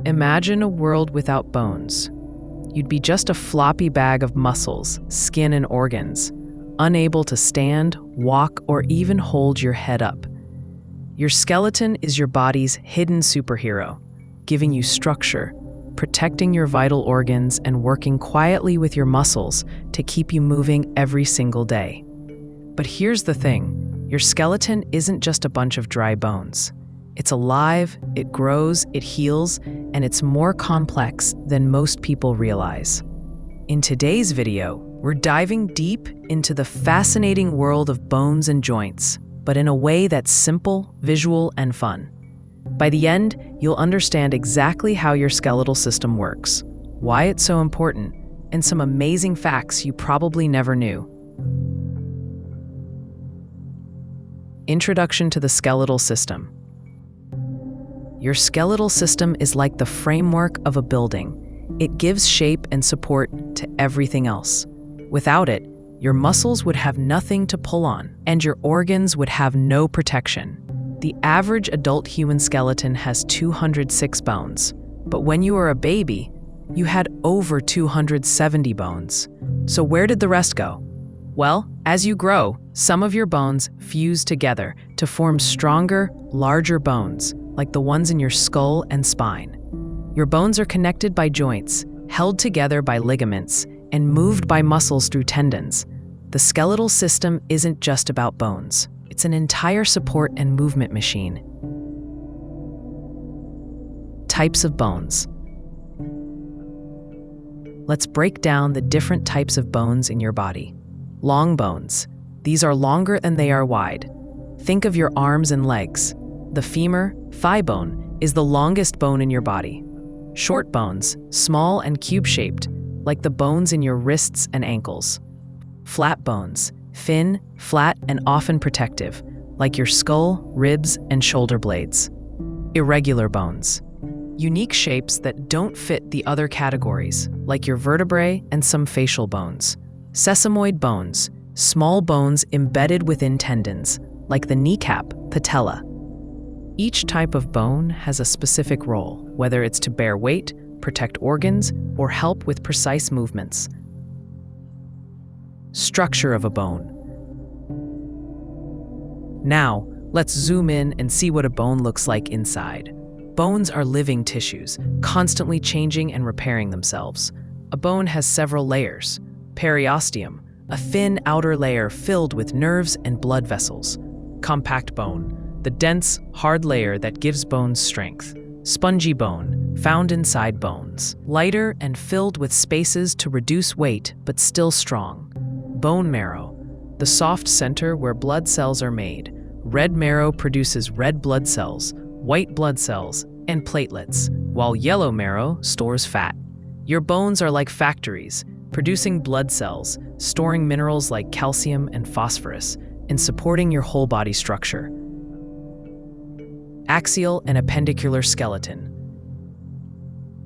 Imagine a world without bones. You'd be just a floppy bag of muscles, skin, and organs, unable to stand, walk, or even hold your head up. Your skeleton is your body's hidden superhero, giving you structure, protecting your vital organs, and working quietly with your muscles to keep you moving every single day. But here's the thing, your skeleton isn't just a bunch of dry bones. It's alive, it grows, it heals, and it's more complex than most people realize. In today's video, we're diving deep into the fascinating world of bones and joints, but in a way that's simple, visual, and fun. By the end, you'll understand exactly how your skeletal system works, why it's so important, and some amazing facts you probably never knew. Introduction to the skeletal system. Your skeletal system is like the framework of a building. It gives shape and support to everything else. Without it, your muscles would have nothing to pull on, and your organs would have no protection. The average adult human skeleton has 206 bones, but when you were a baby, you had over 270 bones. So where did the rest go? Well, as you grow, some of your bones fuse together to form stronger, larger bones, like the ones in your skull and spine. Your bones are connected by joints, held together by ligaments, and moved by muscles through tendons. The skeletal system isn't just about bones. It's an entire support and movement machine. Types of bones. Let's break down the different types of bones in your body. Long bones. These are longer than they are wide. Think of your arms and legs. The femur, thigh bone, is the longest bone in your body. Short bones, small and cube-shaped, like the bones in your wrists and ankles. Flat bones, thin, flat, and often protective, like your skull, ribs, and shoulder blades. Irregular bones. Unique shapes that don't fit the other categories, like your vertebrae and some facial bones. Sesamoid bones, small bones embedded within tendons, like the kneecap, patella. Each type of bone has a specific role, whether it's to bear weight, protect organs, or help with precise movements. Structure of a bone. Now, let's zoom in and see what a bone looks like inside. Bones are living tissues, constantly changing and repairing themselves. A bone has several layers. Periosteum, a thin outer layer filled with nerves and blood vessels. Compact bone, the dense, hard layer that gives bones strength. Spongy bone, found inside bones. Lighter and filled with spaces to reduce weight, but still strong. Bone marrow, the soft center where blood cells are made. Red marrow produces red blood cells, white blood cells, and platelets, while yellow marrow stores fat. Your bones are like factories, producing blood cells, storing minerals like calcium and phosphorus, and supporting your whole body structure. Axial and appendicular skeleton.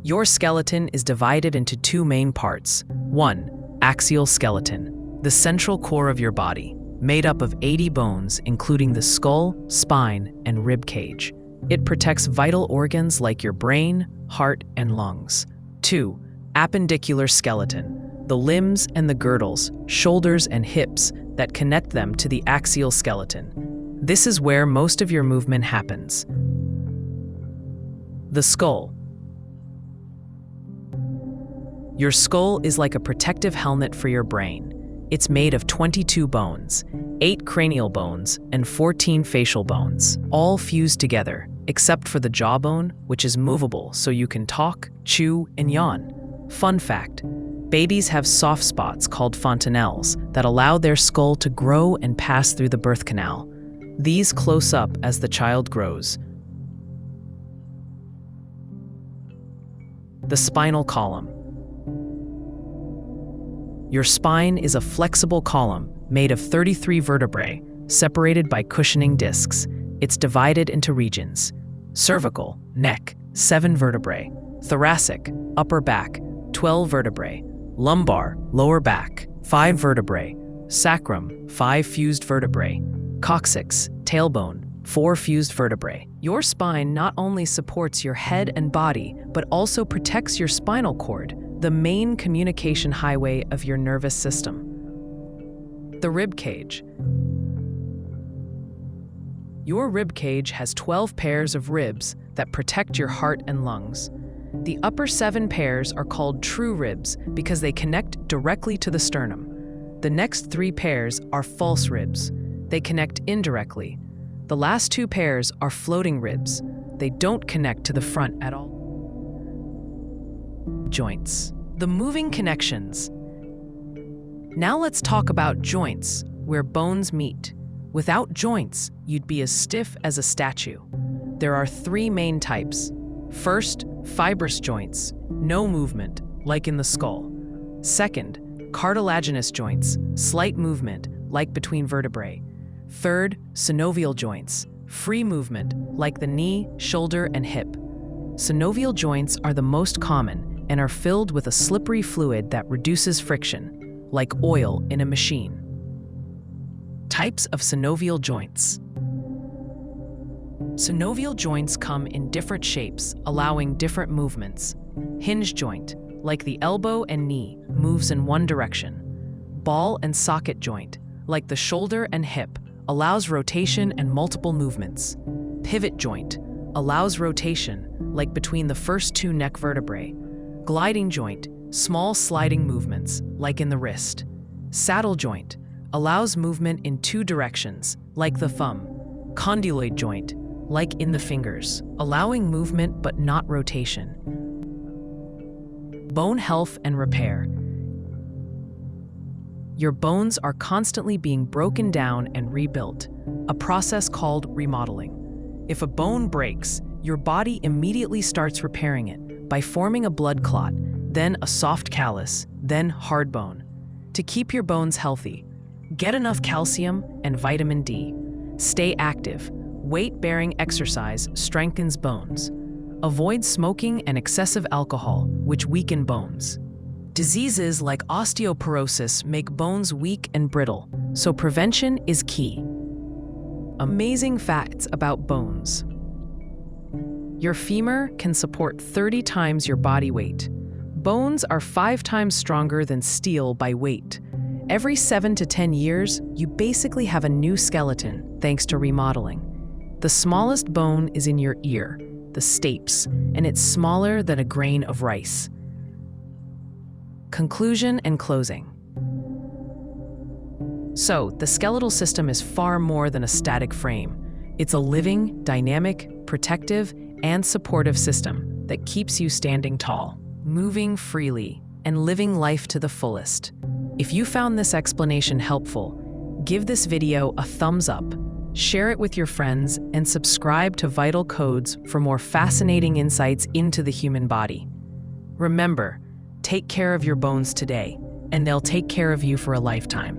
Your skeleton is divided into two main parts. 1. Axial skeleton, the central core of your body, made up of 80 bones, including the skull, spine, and rib cage. It protects vital organs like your brain, heart, and lungs. 2. Appendicular skeleton, the limbs and the girdles, shoulders and hips that connect them to the axial skeleton. This is where most of your movement happens. The skull. Your skull is like a protective helmet for your brain. It's made of 22 bones, 8 cranial bones, and 14 facial bones, all fused together, except for the jawbone, which is movable so you can talk, chew, and yawn. Fun fact, babies have soft spots called fontanelles that allow their skull to grow and pass through the birth canal. These close up as the child grows. The spinal column. Your spine is a flexible column made of 33 vertebrae, separated by cushioning discs. It's divided into regions. Cervical, neck, 7 vertebrae. Thoracic, upper back, 12 vertebrae. Lumbar, lower back, 5 vertebrae. Sacrum, 5 fused vertebrae. Coccyx, tailbone, 4 fused vertebrae. Your spine not only supports your head and body, but also protects your spinal cord, the main communication highway of your nervous system. The rib cage. Your rib cage has 12 pairs of ribs that protect your heart and lungs. The upper 7 pairs are called true ribs because they connect directly to the sternum. The next 3 pairs are false ribs. They connect indirectly. The last 2 pairs are floating ribs. They don't connect to the front at all. Joints. The moving connections. Now let's talk about joints, where bones meet. Without joints, you'd be as stiff as a statue. There are 3 main types. First, fibrous joints, no movement, like in the skull. Second, cartilaginous joints, slight movement, like between vertebrae. Third, synovial joints, free movement, like the knee, shoulder, and hip. Synovial joints are the most common and are filled with a slippery fluid that reduces friction, like oil in a machine. Types of synovial joints. Synovial joints come in different shapes, allowing different movements. Hinge joint, like the elbow and knee, moves in one direction. Ball and socket joint, like the shoulder and hip, allows rotation and multiple movements. Pivot joint allows rotation, like between the first 2 neck vertebrae. Gliding joint, small sliding movements, like in the wrist. Saddle joint allows movement in 2 directions, like the thumb. Condyloid joint, like in the fingers, allowing movement but not rotation. Bone health and repair. Your bones are constantly being broken down and rebuilt, a process called remodeling. If a bone breaks, your body immediately starts repairing it by forming a blood clot, then a soft callus, then hard bone. To keep your bones healthy, get enough calcium and vitamin D. Stay active. Weight-bearing exercise strengthens bones. Avoid smoking and excessive alcohol, which weaken bones. Diseases like osteoporosis make bones weak and brittle, so prevention is key. Amazing facts about bones. Your femur can support 30 times your body weight. Bones are 5 times stronger than steel by weight. Every 7 to 10 years, you basically have a new skeleton thanks to remodeling. The smallest bone is in your ear, the stapes, and it's smaller than a grain of rice. Conclusion and closing. So, the skeletal system is far more than a static frame. It's a living, dynamic, protective, and supportive system that keeps you standing tall, moving freely, and living life to the fullest. If you found this explanation helpful, give this video a thumbs up, share it with your friends, and subscribe to Vital Codes for more fascinating insights into the human body. Remember, take care of your bones today, and they'll take care of you for a lifetime.